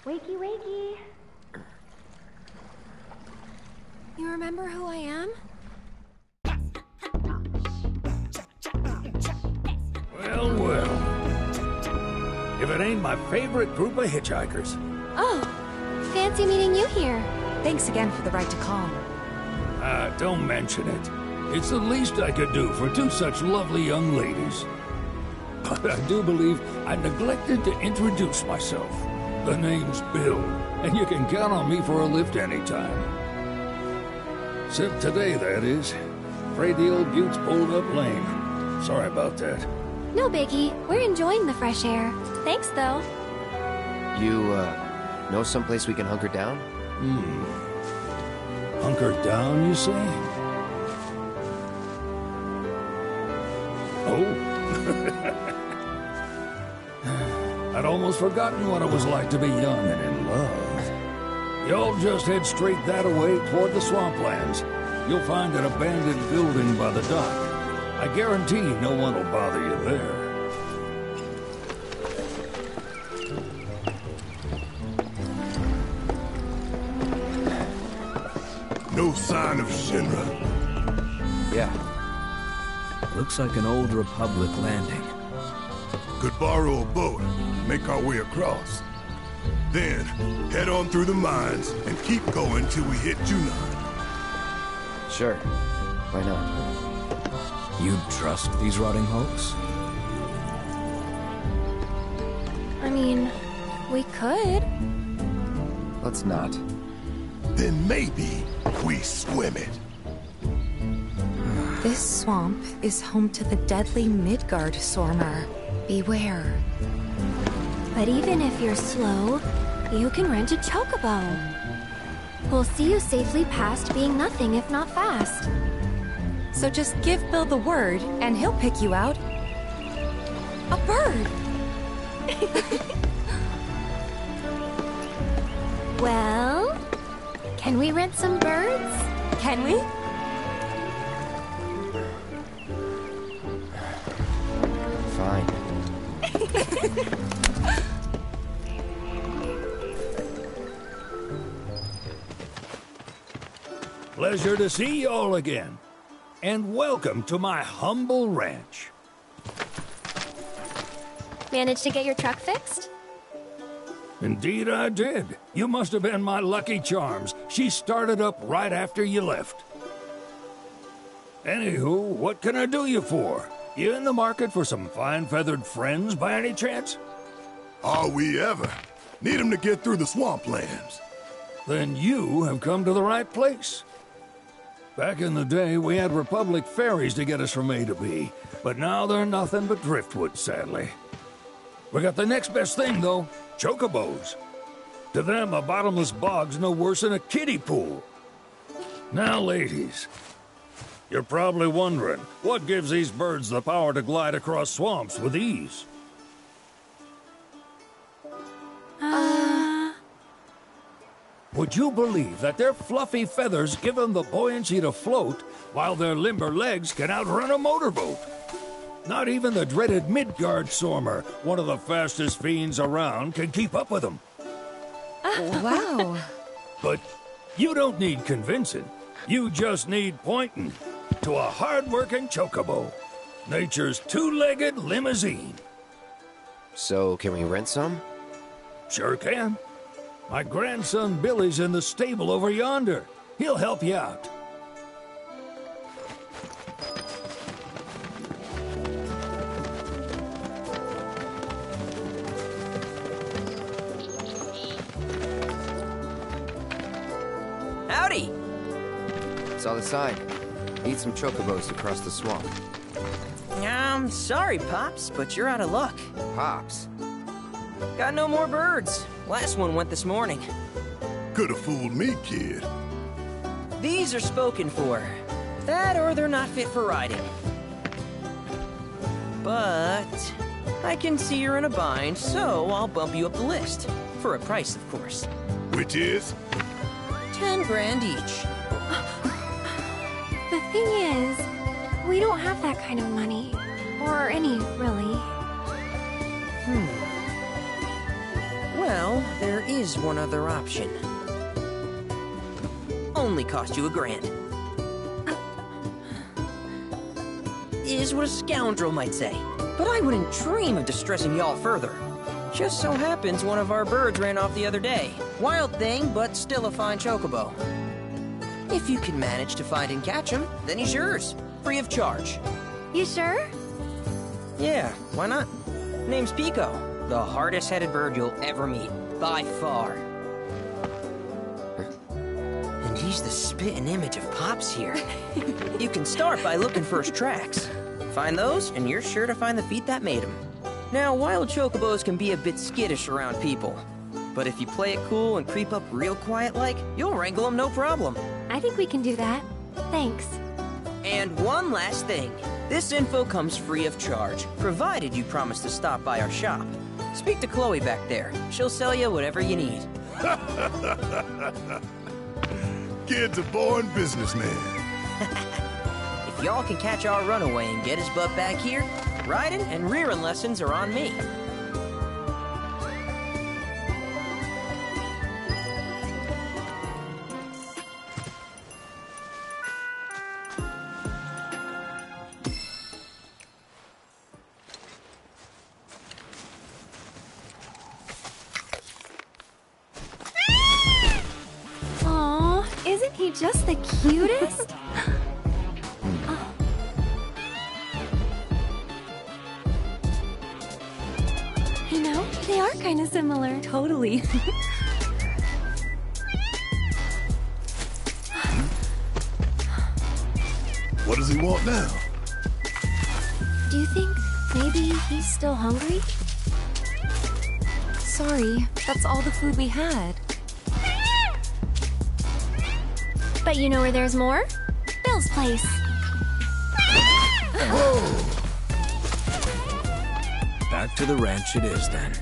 Wakey, wakey. You remember who I am? Well, well. If it ain't my favorite group of hitchhikers. Oh, fancy meeting you here. Thanks again for the right to call. Don't mention it. It's the least I could do for two such lovely young ladies. But I do believe I neglected to introduce myself. The name's Bill, and you can count on me for a lift anytime. Except today, that is. Afraid the old bute's pulled up lame. Sorry about that. No biggie. We're enjoying the fresh air. Thanks, though. You, know someplace we can hunker down? Hunker down, you say? Oh. I'd almost forgotten what it was like to be young and in love. Y'all just head straight that away toward the swamplands. You'll find an abandoned building by the dock. I guarantee no one will bother you there. No sign of Shinra. Yeah. Looks like an old Republic landing. Could borrow a boat, make our way across. Then, head on through the mines and keep going till we hit Junon. Sure. Why not? You'd trust these rotting hulks? I mean, we could. Let's not. Then maybe we swim it. This swamp is home to the deadly Midgard Sormer. Beware. But even if you're slow, you can rent a Chocobo. We'll see you safely past being nothing if not fast. So just give Bill the word, and he'll pick you out. A bird! Well, can we rent some birds? Can we? Fine. Pleasure to see y'all again. And welcome to my humble ranch. Managed to get your truck fixed? Indeed I did. You must have been my lucky charms. She started up right after you left. Anywho, what can I do you for? You in the market for some fine-feathered friends by any chance? Are we ever? Need them to get through the swamplands. Then you have come to the right place. Back in the day, we had Republic ferries to get us from A to B, but now they're nothing but driftwood, sadly. We got the next best thing, though, chocobos. To them, a bottomless bog's no worse than a kiddie pool. Now, ladies, you're probably wondering, what gives these birds the power to glide across swamps with ease? Would you believe that their fluffy feathers give them the buoyancy to float, while their limber legs can outrun a motorboat? Not even the dreaded Midgard Sormer, one of the fastest fiends around, can keep up with them. Wow. But you don't need convincing. You just need pointing to a hard-working chocobo. Nature's two-legged limousine. So, can we rent some? Sure can. My grandson Billy's in the stable over yonder. He'll help you out. Howdy! Saw the sign. Need some chocobos to cross the swamp. I'm sorry, Pops, but you're out of luck. Pops. Got no more birds. Last one went this morning. Could've fooled me, kid. These are spoken for. That or they're not fit for riding. But I can see you're in a bind, so I'll bump you up the list. For a price, of course. Which is? 10 grand each. The thing is, we don't have that kind of money. Or any, really. Well, there is one other option. Only cost you $1,000. Is what a scoundrel might say. But I wouldn't dream of distressing y'all further. Just so happens one of our birds ran off the other day. Wild thing, but still a fine chocobo. If you can manage to find and catch him, then he's yours. Free of charge. You sure? Yeah, why not? Name's Pico. The hardest-headed bird you'll ever meet. By far. And he's the spitting image of Pops here. You can start by looking for his tracks. Find those, and you're sure to find the feet that made him. Now, wild chocobos can be a bit skittish around people. But if you play it cool and creep up real quiet-like, you'll wrangle them no problem. I think we can do that. Thanks. And one last thing. This info comes free of charge, provided you promise to stop by our shop. Speak to Chloe back there. She'll sell you whatever you need. Kid's a born businessman. If y'all can catch our runaway and get his butt back here, riding and rearing lessons are on me. Aw, isn't he just the cutest? You know, they are kind of similar. Totally. What does he want now? Do you think maybe he's still hungry? Sorry, that's all the food we had. But you know where there's more? Bill's place. Back to the ranch it is then.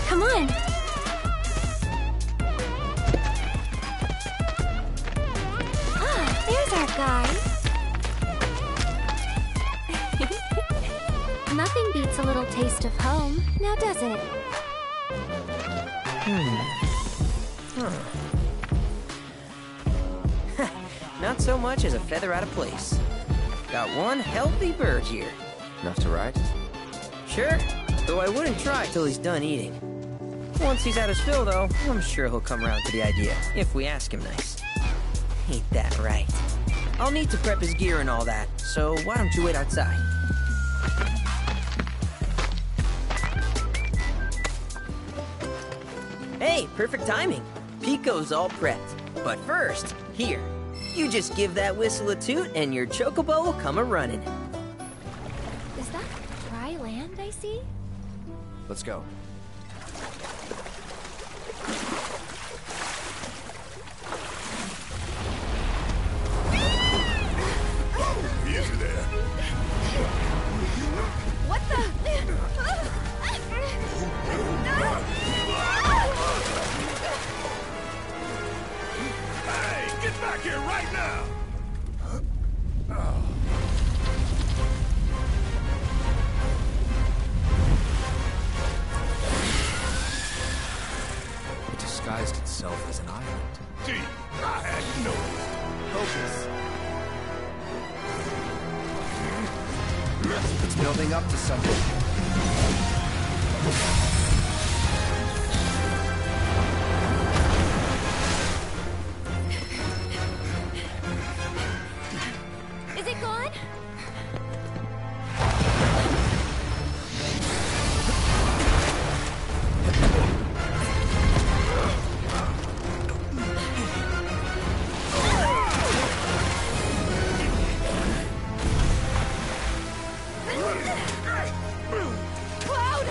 Come on. Ah, there's our guy. Nothing beats a little taste of home, now does it? Not so much as a feather out of place. Got one healthy bird here. Enough to ride? Sure, though I wouldn't try till he's done eating. Once he's at his fill, though, I'm sure he'll come around to the idea, if we ask him nice. Ain't that right? I'll need to prep his gear and all that, so why don't you wait outside? Hey, perfect timing. Pico's all prepped. But first, here, you just give that whistle a toot and your chocobo will come a-running. Is that dry land I see? Let's go. Easy there. What the? Hey, get back here right now! It disguised itself as an island. Gee, I had no Focus. It's building up to something. Is it gone? Cloud!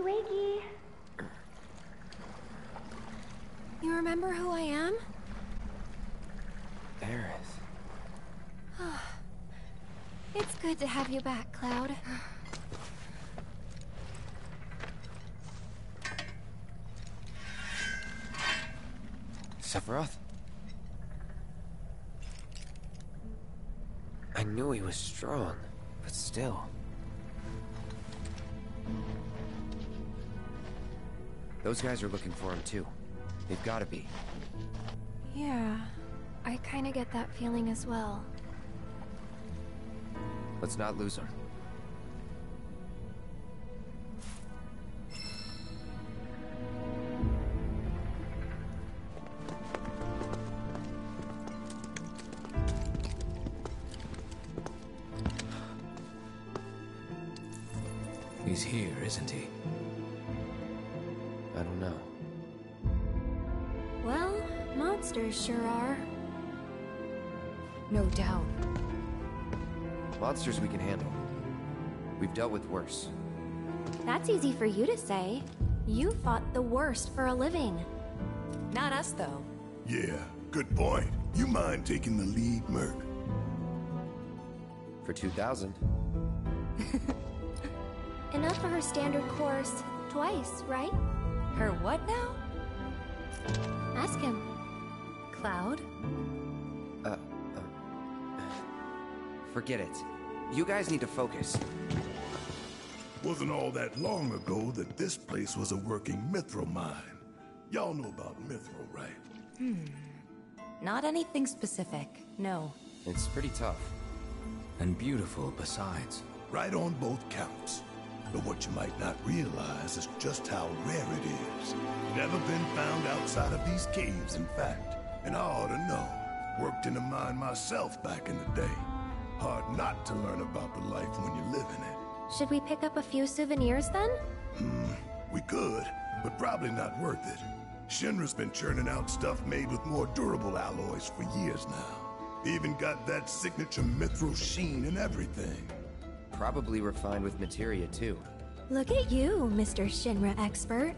wakey. You remember who I am? Aerith. It's good to have you back, Cloud. Sephiroth? I knew he was strong, but still. Those guys are looking for him too. They've gotta be. Yeah, I kinda get that feeling as well. Let's not lose him. He's here, isn't he? I don't know. Well, monsters sure are. No doubt. Monsters we can handle. We've dealt with worse. That's easy for you to say. You fought the worst for a living. Not us, though. Yeah, good point. You mind taking the lead, Merc? For 2,000. Enough for her standard course. Twice, right? Her what now? Ask him. Cloud? Forget it. You guys need to focus. Wasn't all that long ago that this place was a working mithril mine. Y'all know about mithril, right? Not anything specific, no. It's pretty tough. And beautiful besides. Right on both counts. But what you might not realize is just how rare it is. Never been found outside of these caves, in fact. And I ought to know. Worked in a mine myself back in the day. Hard not to learn about the life when you live in it. Should we pick up a few souvenirs then? We could, but probably not worth it. Shinra's been churning out stuff made with more durable alloys for years now. Even got that signature mithril sheen and everything. Probably refined with materia too. Look at you, Mr. Shinra expert.